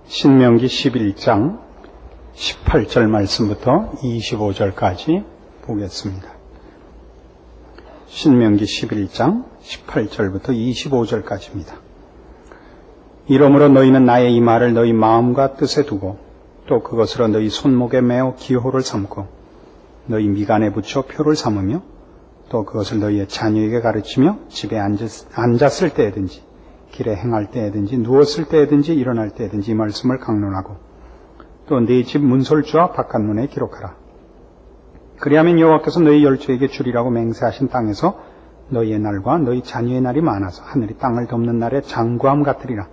신명기 11장 18절 말씀부터 25절까지 보겠습니다. 신명기 11장 18절부터 25절까지입니다. 이러므로 너희는 나의 이 말을 너희 마음과 뜻에 두고 또 그것으로 너희 손목에 매어 기호를 삼고 너희 미간에 붙여 표를 삼으며 또 그것을 너희의 자녀에게 가르치며 집에 앉았을 때에든지 길에 행할 때에든지 누웠을 때에든지 일어날 때에든지 이 말씀을 강론하고 또 네 집 문설주와 바깥문에 기록하라. 그리하면 여호와께서 너희 열조에게 주리라고 맹세하신 땅에서 너희의 날과 너희 자녀의 날이 많아서 하늘이 땅을 덮는 날의 장구함 같으리라.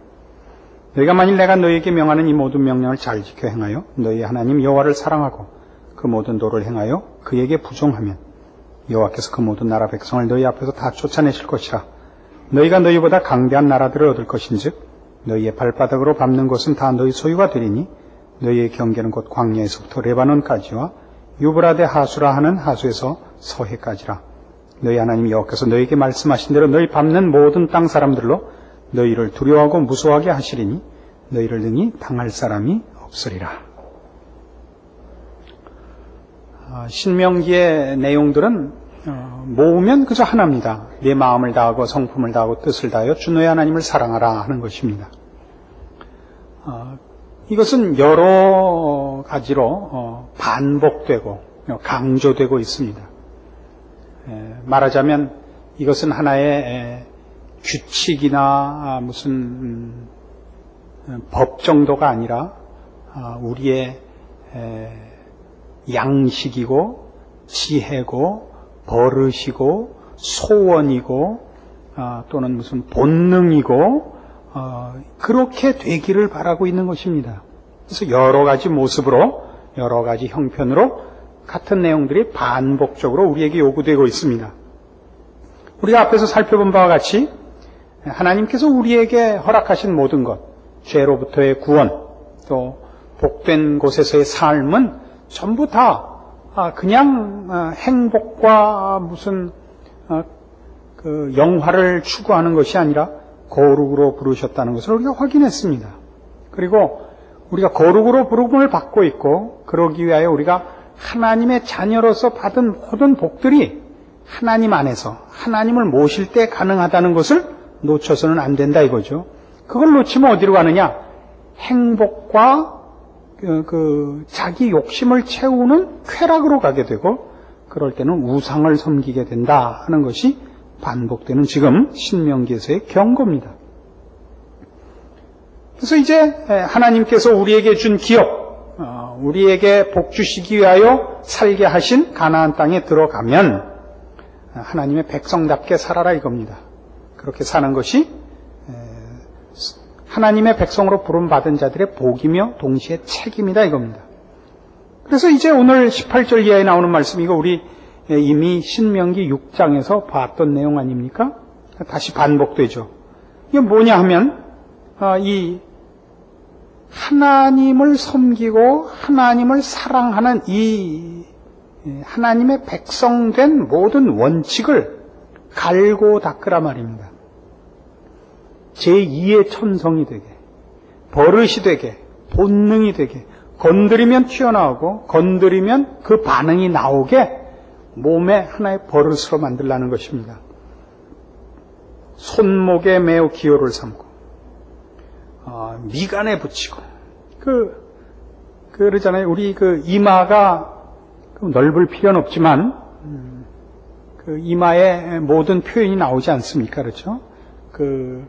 너희가 만일 내가 너희에게 명하는 이 모든 명령을 잘 지켜 행하여 너희 하나님 여호와를 사랑하고 그 모든 도를 행하여 그에게 부종하면 여호와께서 그 모든 나라 백성을 너희 앞에서 다 쫓아내실 것이라. 너희가 너희보다 강대한 나라들을 얻을 것인즉 너희의 발바닥으로 밟는 곳은 다 너희 소유가 되리니 너희의 경계는 곧 광야에서부터 레바논까지와 유브라데 하수라 하는 하수에서 서해까지라. 너희 하나님 여호와께서 너희에게 말씀하신 대로 너희 밟는 모든 땅 사람들로 너희를 두려워하고 무서워하게 하시리니 너희를 능히 당할 사람이 없으리라. 신명기의 내용들은 모으면 그저 하나입니다. 내 마음을 다하고 성품을 다하고 뜻을 다하여 주 너희 하나님을 사랑하라 하는 것입니다. 이것은 여러 가지로 반복되고 강조되고 있습니다. 말하자면 이것은 하나의 규칙이나 무슨 법 정도가 아니라 우리의 양식이고 지혜고 버릇이고 소원이고 또는 무슨 본능이고 그렇게 되기를 바라고 있는 것입니다. 그래서 여러 가지 모습으로 여러 가지 형편으로 같은 내용들이 반복적으로 우리에게 요구되고 있습니다. 우리가 앞에서 살펴본 바와 같이 하나님께서 우리에게 허락하신 모든 것, 죄로부터의 구원, 또 복된 곳에서의 삶은 전부 다 그냥 행복과 무슨 그 영화를 추구하는 것이 아니라 거룩으로 부르셨다는 것을 우리가 확인했습니다. 그리고 우리가 거룩으로 부름을 받고 있고 그러기 위하여 우리가 하나님의 자녀로서 받은 모든 복들이 하나님 안에서 하나님을 모실 때 가능하다는 것을 놓쳐서는 안 된다 이거죠. 그걸 놓치면 어디로 가느냐? 행복과 자기 욕심을 채우는 쾌락으로 가게 되고 그럴 때는 우상을 섬기게 된다 하는 것이 반복되는 지금 신명기에서의 경고입니다. 그래서 이제 하나님께서 우리에게 준 기업, 우리에게 복 주시기 위하여 살게 하신 가나안 땅에 들어가면 하나님의 백성답게 살아라 이겁니다. 그렇게 사는 것이 하나님의 백성으로 부름받은 자들의 복이며 동시에 책임이다 이겁니다. 그래서 이제 오늘 18절 이하에 나오는 말씀, 이거 우리 이미 신명기 6장에서 봤던 내용 아닙니까? 다시 반복되죠. 이게 뭐냐 하면 이 하나님을 섬기고 하나님을 사랑하는 이 하나님의 백성된 모든 원칙을 갈고 닦으라 말입니다. 제2의 천성이 되게, 버릇이 되게, 본능이 되게, 건드리면 튀어나오고 건드리면 그 반응이 나오게 몸에 하나의 버릇으로 만들라는 것입니다. 손목에 매우 기호를 삼고 미간에 붙이고 그러잖아요. 우리 이마가 넓을 필요는 없지만 그 이마에 모든 표현이 나오지 않습니까? 그렇죠? 그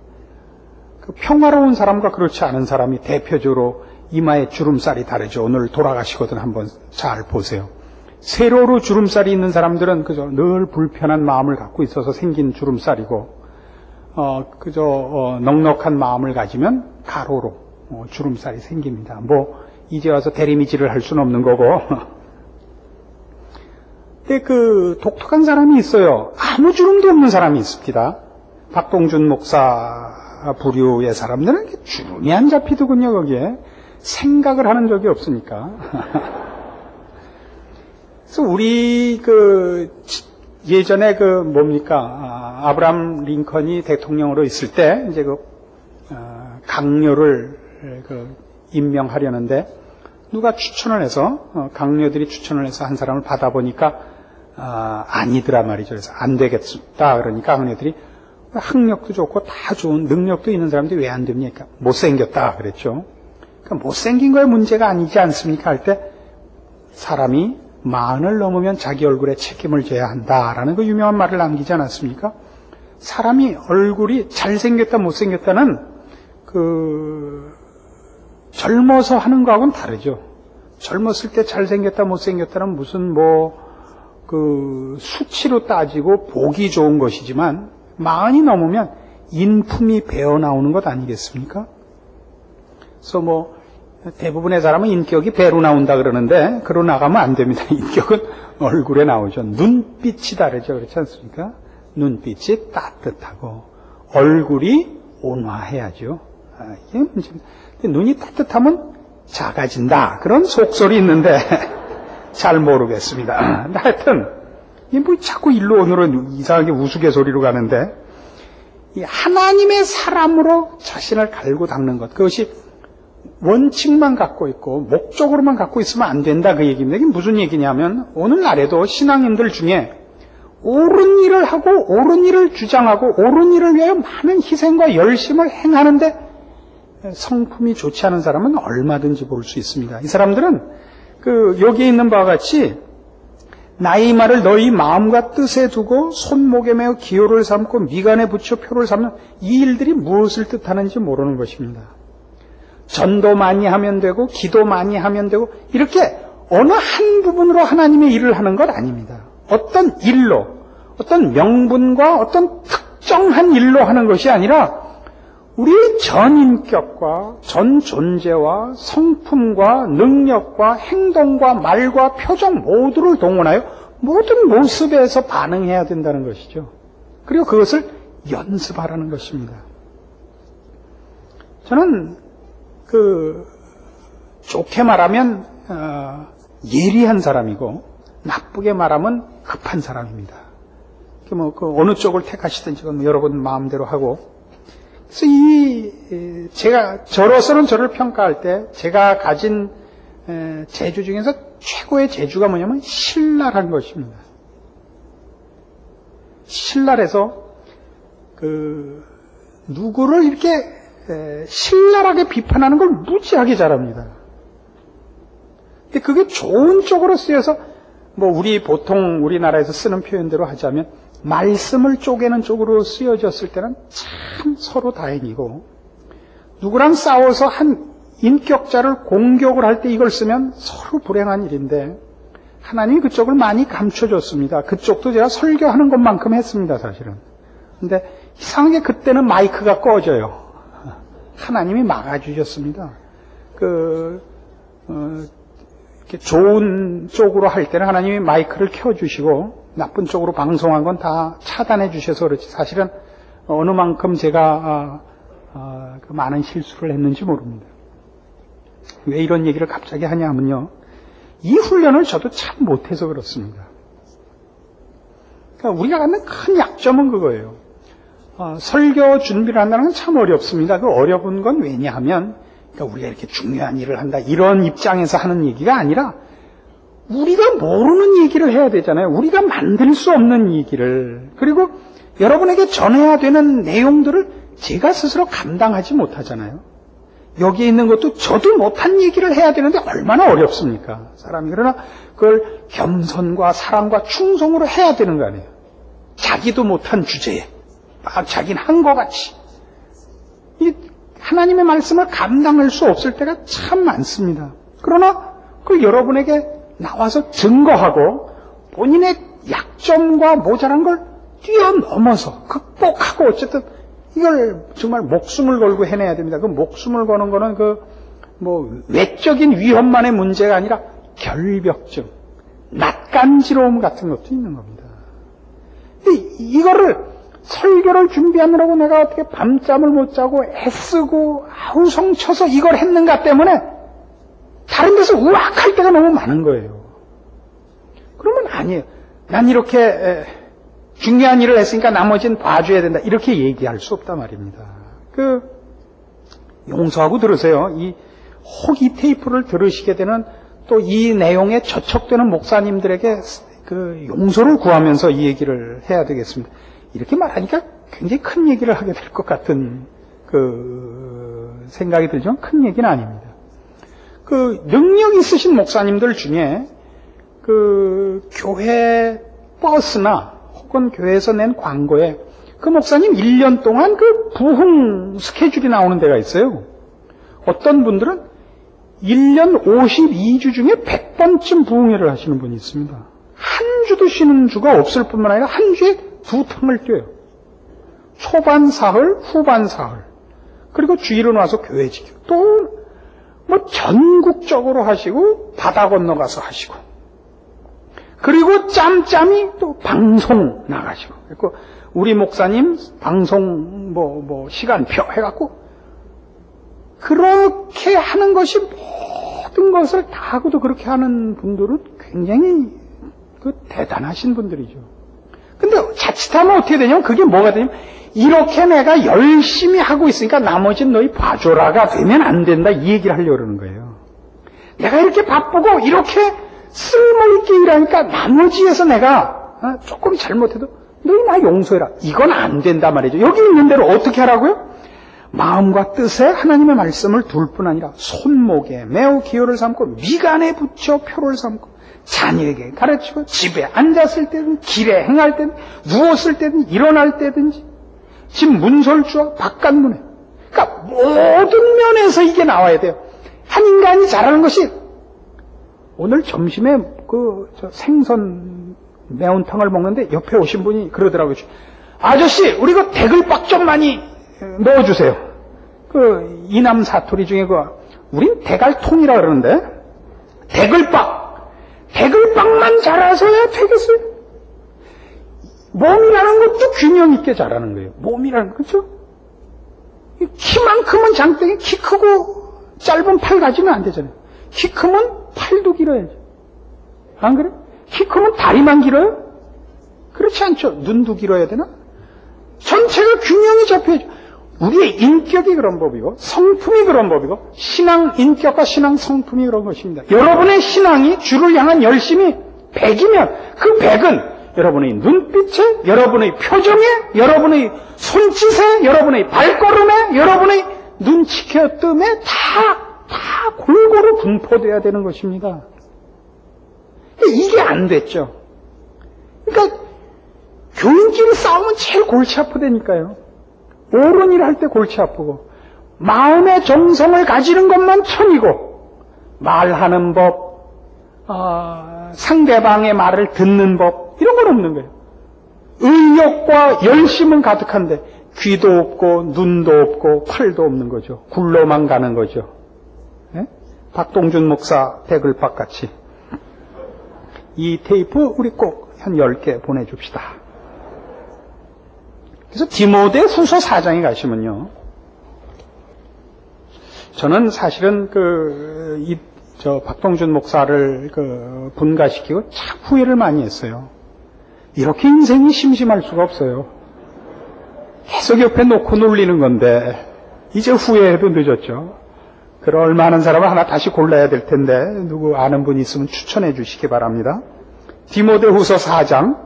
평화로운 사람과 그렇지 않은 사람이 대표적으로 이마에 주름살이 다르죠. 오늘 돌아가시거든 한번 잘 보세요. 세로로 주름살이 있는 사람들은 그저 늘 불편한 마음을 갖고 있어서 생긴 주름살이고, 넉넉한 마음을 가지면 가로로 주름살이 생깁니다. 이제 와서 대리미질을 할 수는 없는 거고. 근데 독특한 사람이 있어요. 아무 주름도 없는 사람이 있습니다. 박동준 목사 부류의 사람들은 주름이 안 잡히더군요, 거기에. 생각을 하는 적이 없으니까. 그래서 우리 예전에 아브라함 링컨이 대통령으로 있을 때 이제 강요를 임명하려는데 누가 추천을 해서 강료들이 추천을 해서 한 사람을 받아보니까 아니더라 말이죠. 그래서 안 되겠다 그러니까 강료들이 학력도 좋고 다 좋은 능력도 있는 사람들이 왜 안 됩니까? 못생겼다 그랬죠. 그러니까 못생긴 거에 문제가 아니지 않습니까? 할 때 사람이 40을 넘으면 자기 얼굴에 책임을 져야 한다라는 그 유명한 말을 남기지 않았습니까? 사람이 얼굴이 잘생겼다 못생겼다는 젊어서 하는 거하고는 다르죠. 젊었을 때 잘생겼다 못생겼다는 무슨 수치로 따지고 보기 좋은 것이지만 40이 넘으면 인품이 배어 나오는 것 아니겠습니까? 그래서 대부분의 사람은 인격이 배로 나온다 그러는데 그로 나가면 안 됩니다. 인격은 얼굴에 나오죠. 눈빛이 다르죠. 그렇지 않습니까? 눈빛이 따뜻하고 얼굴이 온화해야죠. 이게 문제입니다. 눈이 따뜻하면 작아진다. 그런 속설이 있는데 잘 모르겠습니다. 근데 하여튼 자꾸 일로 오늘은 이상하게 우스갯소리로 가는데 이 하나님의 사람으로 자신을 갈고 닦는 것, 그것이 원칙만 갖고 있고 목적으로만 갖고 있으면 안 된다 그 얘기입니다. 이게 무슨 얘기냐면 오늘날에도 신앙인들 중에 옳은 일을 하고 옳은 일을 주장하고 옳은 일을 위하여 많은 희생과 열심을 행하는데 성품이 좋지 않은 사람은 얼마든지 볼 수 있습니다. 이 사람들은 여기에 있는 바와 같이 나의 말을 너희 마음과 뜻에 두고 손목에 매어 기호를 삼고 미간에 붙여 표를 삼는 이 일들이 무엇을 뜻하는지 모르는 것입니다. 전도 많이 하면 되고 기도 많이 하면 되고 이렇게 어느 한 부분으로 하나님의 일을 하는 것 아닙니다. 어떤 일로, 어떤 명분과 어떤 특정한 일로 하는 것이 아니라 우리의 전 인격과 전 존재와 성품과 능력과 행동과 말과 표정 모두를 동원하여 모든 모습에서 반응해야 된다는 것이죠. 그리고 그것을 연습하라는 것입니다. 저는 좋게 말하면 예리한 사람이고 나쁘게 말하면 급한 사람입니다. 어느 쪽을 택하시든지 그건 여러분 마음대로 하고. 그래서 저로서는 저를 평가할 때 제가 가진 재주 중에서 최고의 재주가 뭐냐면 신랄한 것입니다. 신랄해서 누구를 이렇게 신랄하게 비판하는 걸 무지하게 잘합니다. 근데 그게 좋은 쪽으로 쓰여서 보통 우리나라에서 쓰는 표현대로 하자면 말씀을 쪼개는 쪽으로 쓰여졌을 때는 참 서로 다행이고, 누구랑 싸워서 한 인격자를 공격을 할 때 이걸 쓰면 서로 불행한 일인데 하나님이 그쪽을 많이 감춰줬습니다. 그쪽도 제가 설교하는 것만큼 했습니다, 사실은. 근데 이상하게 그때는 마이크가 꺼져요. 하나님이 막아주셨습니다. 이렇게 좋은 쪽으로 할 때는 하나님이 마이크를 켜주시고 나쁜 쪽으로 방송한 건 다 차단해 주셔서 그렇지 사실은 어느 만큼 제가 많은 실수를 했는지 모릅니다. 왜 이런 얘기를 갑자기 하냐면요, 이 훈련을 저도 참 못해서 그렇습니다. 그러니까 우리가 갖는 큰 약점은 그거예요. 설교 준비를 한다는 건 참 어렵습니다. 그 어려운 건 왜냐하면 우리가 이렇게 중요한 일을 한다 이런 입장에서 하는 얘기가 아니라 우리가 모르는 얘기를 해야 되잖아요. 우리가 만들 수 없는 얘기를, 그리고 여러분에게 전해야 되는 내용들을 제가 스스로 감당하지 못하잖아요. 여기에 있는 것도 저도 못한 얘기를 해야 되는데 얼마나 어렵습니까, 사람이. 그러나 그걸 겸손과 사랑과 충성으로 해야 되는 거 아니에요. 자기도 못한 주제에 막 자기는 한 것 같이. 하나님의 말씀을 감당할 수 없을 때가 참 많습니다. 그러나 그걸 여러분에게 나와서 증거하고 본인의 약점과 모자란 걸 뛰어넘어서 극복하고 어쨌든 이걸 정말 목숨을 걸고 해내야 됩니다. 그 목숨을 거는 거는 외적인 위험만의 문제가 아니라 결벽증, 낯간지러움 같은 것도 있는 겁니다. 근데 이거를 설교를 준비하느라고 내가 어떻게 밤잠을 못 자고 애쓰고 아우성쳐서 이걸 했는가 때문에 다른 데서 우악할 때가 너무 많은 거예요. 그러면 아니에요. 난 이렇게 중요한 일을 했으니까 나머지는 봐줘야 된다, 이렇게 얘기할 수 없단 말입니다. 용서하고 들으세요. 이 혹 이 테이프를 들으시게 되는 또 이 내용에 저촉되는 목사님들에게 그 용서를 구하면서 이 얘기를 해야 되겠습니다. 이렇게 말하니까 굉장히 큰 얘기를 하게 될 것 같은 그 생각이 들지만 큰 얘기는 아닙니다. 그 능력 있으신 목사님들 중에 그 교회 버스나 혹은 교회에서 낸 광고에 그 목사님 1년 동안 그 부흥 스케줄이 나오는 데가 있어요. 어떤 분들은 1년 52주 중에 100번쯤 부흥회를 하시는 분이 있습니다. 한 주도 쉬는 주가 없을 뿐만 아니라 한 주에 2탕을 뛰어요. 초반 사흘, 후반 사흘. 그리고 주일은 와서 교회 지키고 또 뭐 전국적으로 하시고 바다 건너가서 하시고 그리고 짬짬이 또 방송 나가시고 그리고 우리 목사님 방송 뭐 시간표 해갖고 그렇게 하는 것이 모든 것을 다 하고도 그렇게 하는 분들은 굉장히 그 대단하신 분들이죠. 근데 자칫하면 어떻게 되냐면 그게 뭐가 되냐면 이렇게 내가 열심히 하고 있으니까 나머지는 너희 봐줘라가 되면 안 된다 이 얘기를 하려고 그러는 거예요. 내가 이렇게 바쁘고 이렇게 쓸모있게 일하니까 나머지에서 내가 조금 잘못해도 너희 나 용서해라. 이건 안 된다 말이죠. 여기 있는 대로 어떻게 하라고요? 마음과 뜻에 하나님의 말씀을 둘 뿐 아니라 손목에 매우 기호를 삼고 미간에 붙여 표를 삼고 자녀에게 가르치고 집에 앉았을 때든 길에 행할 때든 누웠을 때든 일어날 때든지 집 문설주와 바깥문에 그러니까 모든 면에서 이게 나와야 돼요. 한 인간이 잘하는 것이 오늘 점심에 저 생선 매운탕을 먹는데 옆에 오신 분이 그러더라고요. 아저씨 우리 그 대글박 좀 많이 넣어주세요. 그 이남 사투리 중에 우린 대갈통이라 그러는데 대글박만 잘하셔야 되겠어요. 몸이라는 것도 균형 있게 자라는 거예요. 몸이라는 거, 그렇죠? 키만큼은 장땡이 키 크고 짧은 팔 가지면 안 되잖아요. 키 크면 팔도 길어야죠. 안 그래? 키 크면 다리만 길어요? 그렇지 않죠. 눈도 길어야 되나? 전체가 균형이 잡혀야죠. 우리의 인격이 그런 법이고 성품이 그런 법이고 신앙 인격과 신앙 성품이 그런 것입니다. 여러분의 신앙이 주를 향한 열심이 100이면 그 100은 여러분의 눈빛에, 여러분의 표정에, 여러분의 손짓에, 여러분의 발걸음에, 여러분의 눈치켜뜸에 다 골고루 분포돼야 되는 것입니다. 이게 안 됐죠. 그러니까 교인끼리 싸우면 제일 골치 아프다니까요. 옳은 일 할 때 골치 아프고 마음의 정성을 가지는 것만 천이고 말하는 법, 상대방의 말을 듣는 법 이런 건 없는 거예요. 의욕과 열심은 가득한데 귀도 없고 눈도 없고 팔도 없는 거죠. 굴러만 가는 거죠. 네? 박동준 목사 대글박같이 이 테이프 우리 꼭 한 10개 보내줍시다. 그래서 디모데 후서 4장에 가시면요. 저는 사실은 박동준 목사를 분가시키고 참 후회를 많이 했어요. 이렇게 인생이 심심할 수가 없어요. 계속 옆에 놓고 놀리는 건데 이제 후회해도 늦었죠. 그럴 만한 사람을 하나 다시 골라야 될 텐데 누구 아는 분이 있으면 추천해 주시기 바랍니다. 디모데후서 4장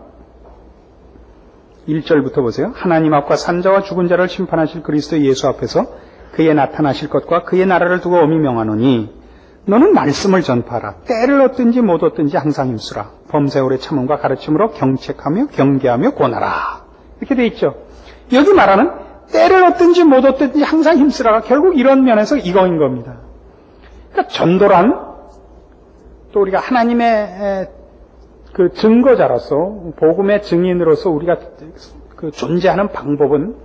1절부터 보세요. 하나님 앞과 산자와 죽은 자를 심판하실 그리스도 예수 앞에서 그의 나타나실 것과 그의 나라를 두고 엄히 명하노니 너는 말씀을 전파하라. 때를 얻든지 못 얻든지 항상 힘쓰라. 범사에 오래 참음과 가르침으로 경책하며 경계하며 권하라. 이렇게 돼 있죠. 여기 말하는 때를 얻든지 못 얻든지 항상 힘쓰라가 결국 이런 면에서 이거인 겁니다. 그러니까 전도란 또 우리가 하나님의 그 증거자로서 복음의 증인으로서 우리가 그 존재하는 방법은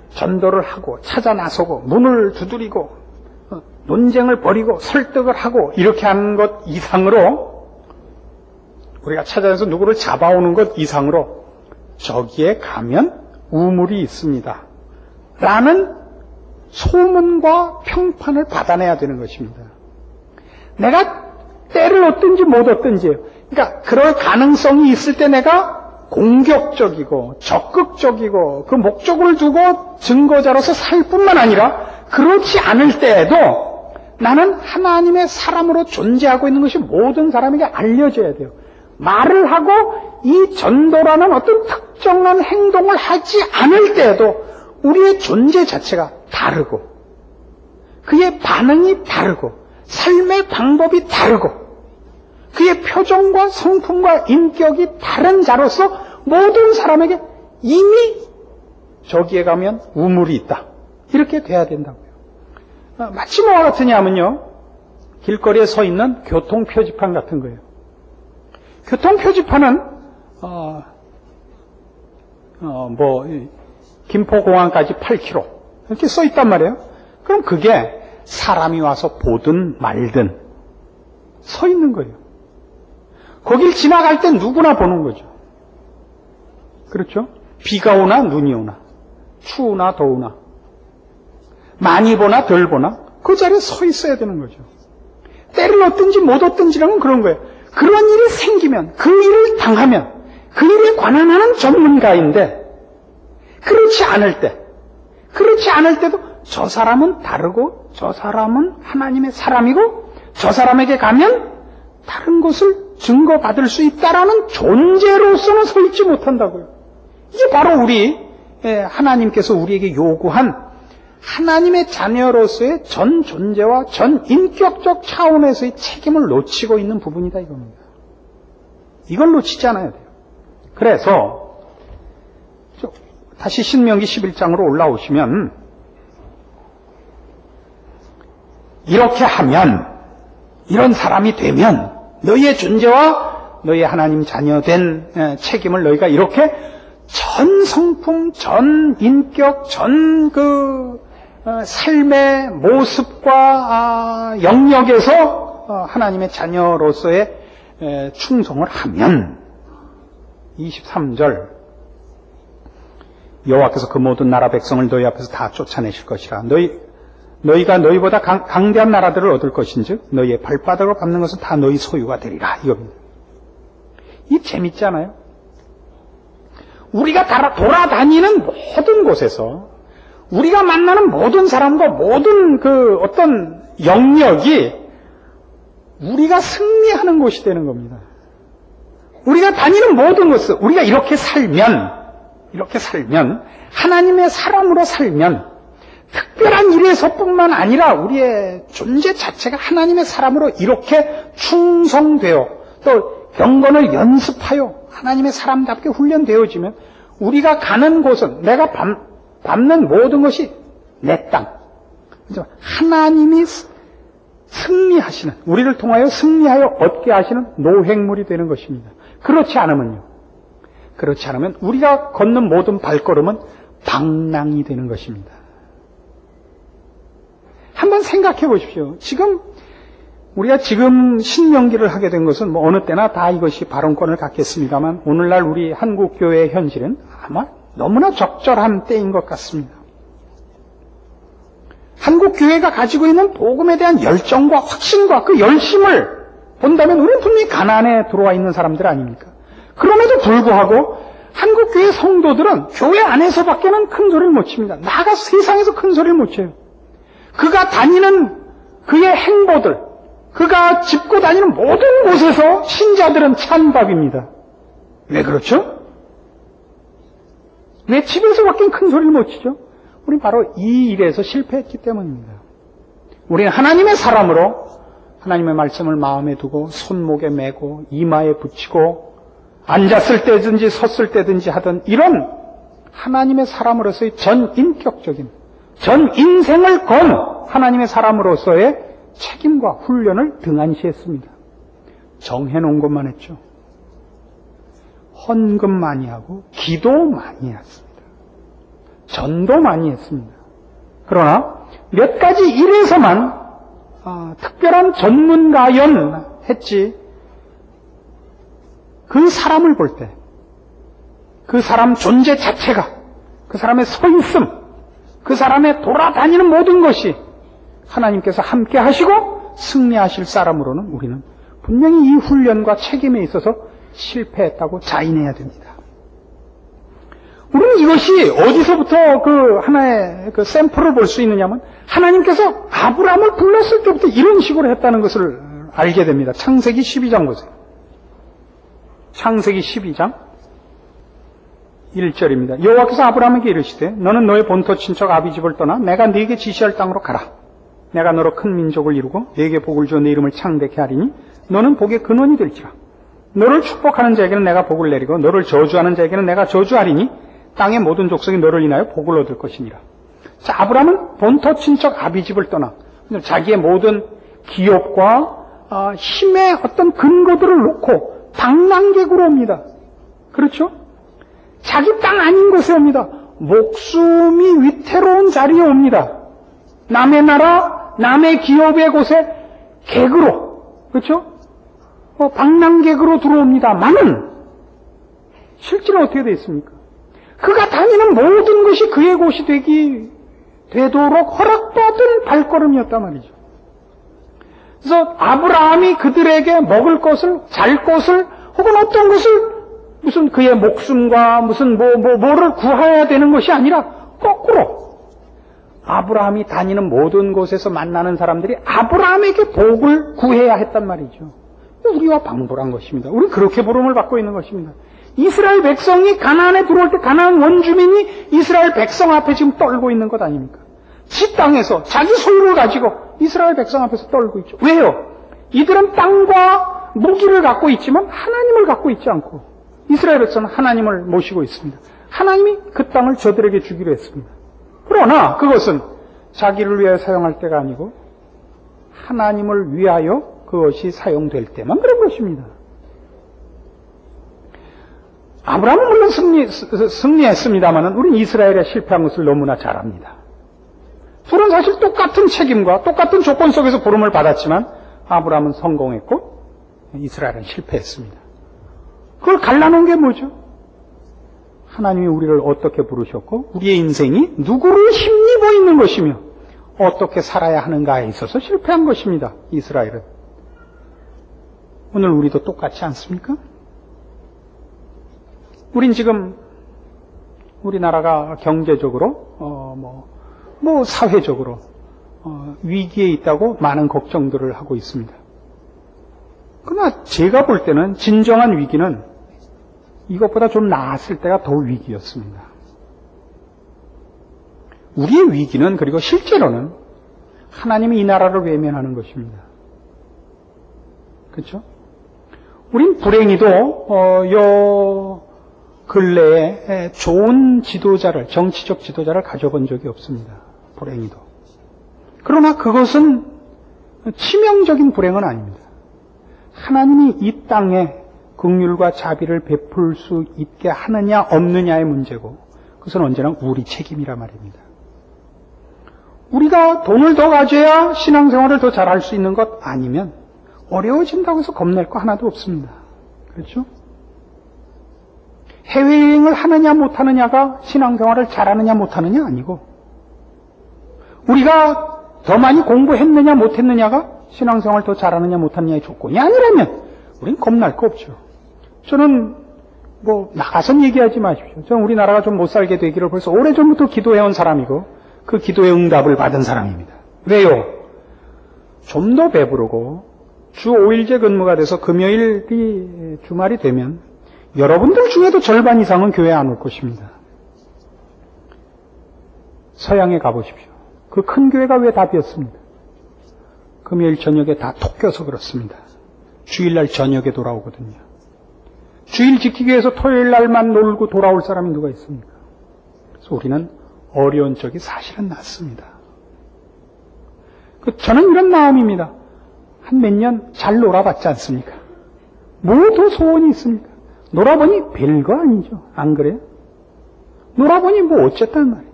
전도를 하고 찾아 나서고 문을 두드리고 논쟁을 벌이고 설득을 하고 이렇게 하는 것 이상으로 우리가 찾아내서 누구를 잡아오는 것 이상으로 저기에 가면 우물이 있습니다 라는 소문과 평판을 받아내야 되는 것입니다. 내가 때를 얻든지 못 얻든지 그러니까 그럴 가능성이 있을 때 내가 공격적이고 적극적이고 그 목적을 두고 증거자로서 살 뿐만 아니라 그렇지 않을 때에도 나는 하나님의 사람으로 존재하고 있는 것이 모든 사람에게 알려져야 돼요. 말을 하고 이 전도라는 어떤 특정한 행동을 하지 않을 때에도 우리의 존재 자체가 다르고 그의 반응이 다르고 삶의 방법이 다르고 그의 표정과 성품과 인격이 다른 자로서 모든 사람에게 이미 저기에 가면 우물이 있다. 이렇게 돼야 된다고요. 마치 뭐와 같으냐면요. 길거리에 서 있는 교통표지판 같은 거예요. 교통표지판은 김포공항까지 8km 이렇게 써 있단 말이에요. 그럼 그게 사람이 와서 보든 말든 서 있는 거예요. 거길 지나갈 때 누구나 보는 거죠. 그렇죠? 비가 오나 눈이 오나 추우나 더우나 많이 보나 덜 보나 그 자리에 서 있어야 되는 거죠. 때를 얻든지 못 얻든지라는 그런 거예요. 그런 일이 생기면 그 일을 당하면 그 일에 관한 하는 전문가인데 그렇지 않을 때도 저 사람은 다르고 저 사람은 하나님의 사람이고 저 사람에게 가면 다른 것을 증거받을 수 있다라는 존재로서는 서 있지 못한다고요. 이게 바로 하나님께서 우리에게 요구한 하나님의 자녀로서의 전 존재와 전 인격적 차원에서의 책임을 놓치고 있는 부분이다 이겁니다. 이걸 놓치지 않아야 돼요. 그래서 다시 신명기 11장으로 올라오시면 이렇게 하면 이런 사람이 되면 너희의 존재와 너희의 하나님 자녀된 책임을 너희가 이렇게 전 성품, 전 인격, 전 삶의 모습과 영역에서 하나님의 자녀로서의 충성을 하면 23절 여호와께서 그 모든 나라 백성을 너희 앞에서 다 쫓아내실 것이라. 너희가 너희보다 강대한 나라들을 얻을 것인즉 너희의 발바닥으로 밟는 것은 다 너희 소유가 되리라. 이겁니다. 이 재밌잖아요. 우리가 돌아다니는 모든 곳에서 우리가 만나는 모든 사람과 모든 어떤 영역이 우리가 승리하는 곳이 되는 겁니다. 우리가 다니는 모든 것을 우리가 이렇게 살면 하나님의 사람으로 살면 특별한 일에서뿐만 아니라 우리의 존재 자체가 하나님의 사람으로 이렇게 충성되어 또 경건을 연습하여 하나님의 사람답게 훈련되어지면 우리가 가는 곳은 내가 밟는 모든 것이 내 땅. 하나님이 승리하시는, 우리를 통하여 승리하여 얻게 하시는 노획물이 되는 것입니다. 그렇지 않으면 우리가 걷는 모든 발걸음은 방랑이 되는 것입니다. 한번 생각해 보십시오. 우리가 지금 신명기를 하게 된 것은 어느 때나 다 이것이 발언권을 갖겠습니다만 오늘날 우리 한국교회의 현실은 아마 너무나 적절한 때인 것 같습니다. 한국교회가 가지고 있는 복음에 대한 열정과 확신과 그 열심을 본다면 우리는 분명히 가난에 들어와 있는 사람들 아닙니까? 그럼에도 불구하고 한국교회 성도들은 교회 안에서밖에는 큰 소리를 못 칩니다. 나아가 세상에서 큰 소리를 못 쳐요. 그가 다니는 그의 행보들, 그가 짚고 다니는 모든 곳에서 신자들은 찬밥입니다. 왜 그렇죠? 왜 집에서밖에 큰 소리를 못 치죠? 우리는 바로 이 일에서 실패했기 때문입니다. 우리는 하나님의 사람으로 하나님의 말씀을 마음에 두고 손목에 메고 이마에 붙이고 앉았을 때든지 섰을 때든지 하던 이런 하나님의 사람으로서의 전 인격적인 전 인생을 건 하나님의 사람으로서의 책임과 훈련을 등한시했습니다. 정해놓은 것만 했죠. 헌금 많이 하고 기도 많이 했습니다. 전도 많이 했습니다. 그러나 몇 가지 일에서만 특별한 전문가연 했지 그 사람을 볼 때 그 사람 존재 자체가 그 사람의 서있음 그 사람의 돌아다니는 모든 것이 하나님께서 함께 하시고 승리하실 사람으로는 우리는 분명히 이 훈련과 책임에 있어서 실패했다고 자인해야 됩니다. 우리는 이것이 어디서부터 그 하나의 그 샘플을 볼 수 있느냐면 하나님께서 아브라함을 불렀을 때부터 이런 식으로 했다는 것을 알게 됩니다. 창세기 12장 보세요. 창세기 12장 1절입니다. 여호와께서 아브라함에게 이르시되 너는 너의 본토 친척 아비 집을 떠나 내가 네게 지시할 땅으로 가라. 내가 너로 큰 민족을 이루고 네게 복을 주어 네 이름을 창대케 하리니 너는 복의 근원이 될지라. 너를 축복하는 자에게는 내가 복을 내리고 너를 저주하는 자에게는 내가 저주하리니 땅의 모든 족속이 너를 인하여 복을 얻을 것이니라. 자, 아브라함은 본토 친척 아비 집을 떠나 자기의 모든 기업과 힘의 어떤 근거들을 놓고 방랑객으로 옵니다. 그렇죠? 자기 땅 아닌 곳에 옵니다. 목숨이 위태로운 자리에 옵니다. 남의 나라, 남의 기업의 곳에 객으로, 그렇죠? 방랑객으로 들어옵니다만은 실제로 어떻게 되어 있습니까? 그가 다니는 모든 것이 그의 곳이 되도록 허락받은 발걸음이었단 말이죠. 그래서 아브라함이 그들에게 먹을 것을, 잘 것을, 혹은 어떤 것을 무슨 그의 목숨과 무슨 뭐를 구해야 되는 것이 아니라 거꾸로 아브라함이 다니는 모든 곳에서 만나는 사람들이 아브라함에게 복을 구해야 했단 말이죠. 우리와 방불한 것입니다. 우리는 그렇게 부름을 받고 있는 것입니다. 이스라엘 백성이 가나안에 들어올 때 가나안 원주민이 이스라엘 백성 앞에 지금 떨고 있는 것 아닙니까? 지 땅에서 자기 소유를 가지고 이스라엘 백성 앞에서 떨고 있죠. 왜요? 이들은 땅과 무기를 갖고 있지만 하나님을 갖고 있지 않고 이스라엘 백성은 하나님을 모시고 있습니다. 하나님이 그 땅을 저들에게 주기로 했습니다. 그러나 그것은 자기를 위하여 사용할 때가 아니고 하나님을 위하여 그것이 사용될 때만 그런 것입니다. 아브라함은 물론 승리했습니다만 우리는 이스라엘에 실패한 것을 너무나 잘 압니다. 둘은 사실 똑같은 책임과 똑같은 조건 속에서 부름을 받았지만 아브라함은 성공했고 이스라엘은 실패했습니다. 그걸 갈라놓은 게 뭐죠? 하나님이 우리를 어떻게 부르셨고 우리의 인생이 누구를 힘입어 있는 것이며 어떻게 살아야 하는가에 있어서 실패한 것입니다. 이스라엘은. 오늘 우리도 똑같지 않습니까? 우린 지금 우리나라가 경제적으로 사회적으로 위기에 있다고 많은 걱정들을 하고 있습니다. 그러나 제가 볼 때는 진정한 위기는 이것보다 좀 나았을 때가 더 위기였습니다. 우리의 위기는 그리고 실제로는 하나님이 이 나라를 외면하는 것입니다. 그렇죠? 우린 불행히도 요 근래에 좋은 지도자를, 정치적 지도자를 가져본 적이 없습니다. 불행히도. 그러나 그것은 치명적인 불행은 아닙니다. 하나님이 이 땅에 긍휼과 자비를 베풀 수 있게 하느냐 없느냐의 문제고 그것은 언제나 우리 책임이라 말입니다. 우리가 돈을 더 가져야 신앙생활을 더 잘할 수 있는 것 아니면 어려워진다고 해서 겁낼 거 하나도 없습니다. 그렇죠? 해외여행을 하느냐 못하느냐가 신앙생활을 잘하느냐 못하느냐 아니고 우리가 더 많이 공부했느냐 못했느냐가 신앙생활을 더 잘하느냐 못하느냐의 조건이 아니라면 우린 겁날 거 없죠. 저는 나가선 얘기하지 마십시오. 저는 우리나라가 좀 못 살게 되기를 벌써 오래전부터 기도해온 사람이고 그 기도의 응답을 받은 사람입니다. 왜요? 좀 더 배부르고 주 5일제 근무가 돼서 금요일이 주말이 되면 여러분들 중에도 절반 이상은 교회에 안 올 것입니다. 서양에 가보십시오. 그 큰 교회가 왜 다 비었습니다. 금요일 저녁에 다 톡 껴서 그렇습니다. 주일날 저녁에 돌아오거든요. 주일 지키기 위해서 토요일날만 놀고 돌아올 사람이 누가 있습니까? 그래서 우리는 어려운 적이 사실은 낮습니다. 저는 이런 마음입니다. 한 몇 년 잘 놀아봤지 않습니까? 뭐 더 소원이 있습니까? 놀아보니 별거 아니죠. 안 그래요? 놀아보니 뭐 어쨌단 말이에요.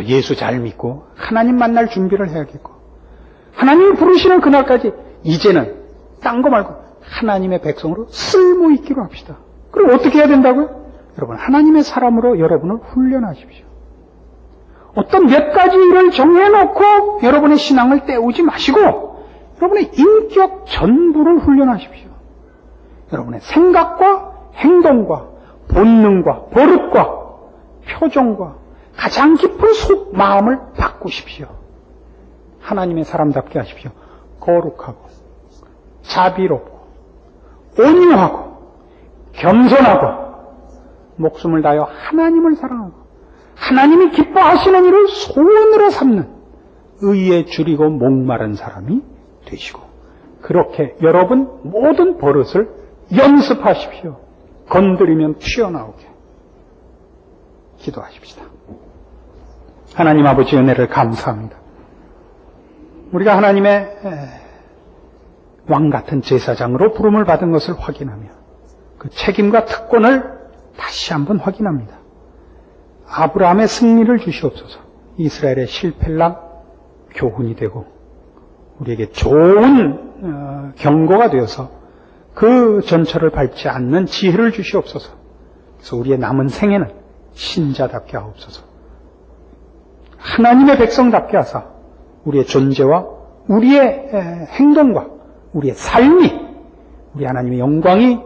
예수 잘 믿고 하나님 만날 준비를 해야겠고 하나님이 부르시는 그날까지 이제는 딴 거 말고 하나님의 백성으로 쓸모 있기로 합시다. 그럼 어떻게 해야 된다고요? 여러분 하나님의 사람으로 여러분을 훈련하십시오. 어떤 몇 가지 일을 정해놓고 여러분의 신앙을 때우지 마시고 여러분의 인격 전부를 훈련하십시오. 여러분의 생각과 행동과 본능과 버릇과 표정과 가장 깊은 속 마음을 바꾸십시오. 하나님의 사람답게 하십시오. 거룩하고 자비롭고 온유하고 겸손하고 목숨을 다하여 하나님을 사랑하고 하나님이 기뻐하시는 일을 소원으로 삼는 의에 줄이고 목마른 사람이 되시고, 그렇게 여러분 모든 버릇을 연습하십시오. 건드리면 튀어나오게. 기도하십시다. 하나님 아버지 은혜를 감사합니다. 우리가 하나님의 왕같은 제사장으로 부름을 받은 것을 확인하며 그 책임과 특권을 다시 한번 확인합니다. 아브라함의 승리를 주시옵소서. 이스라엘의 실패랑 교훈이 되고 우리에게 좋은 경고가 되어서 그 전철을 밟지 않는 지혜를 주시옵소서. 그래서 우리의 남은 생애는 신자답게 하옵소서. 하나님의 백성답게 하사 우리의 존재와 우리의 행동과 우리의 삶이 우리 하나님의 영광이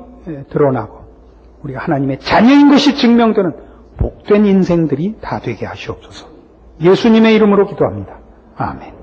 드러나고 우리가 하나님의 자녀인 것이 증명되는 복된 인생들이 다 되게 하시옵소서. 예수님의 이름으로 기도합니다. 아멘.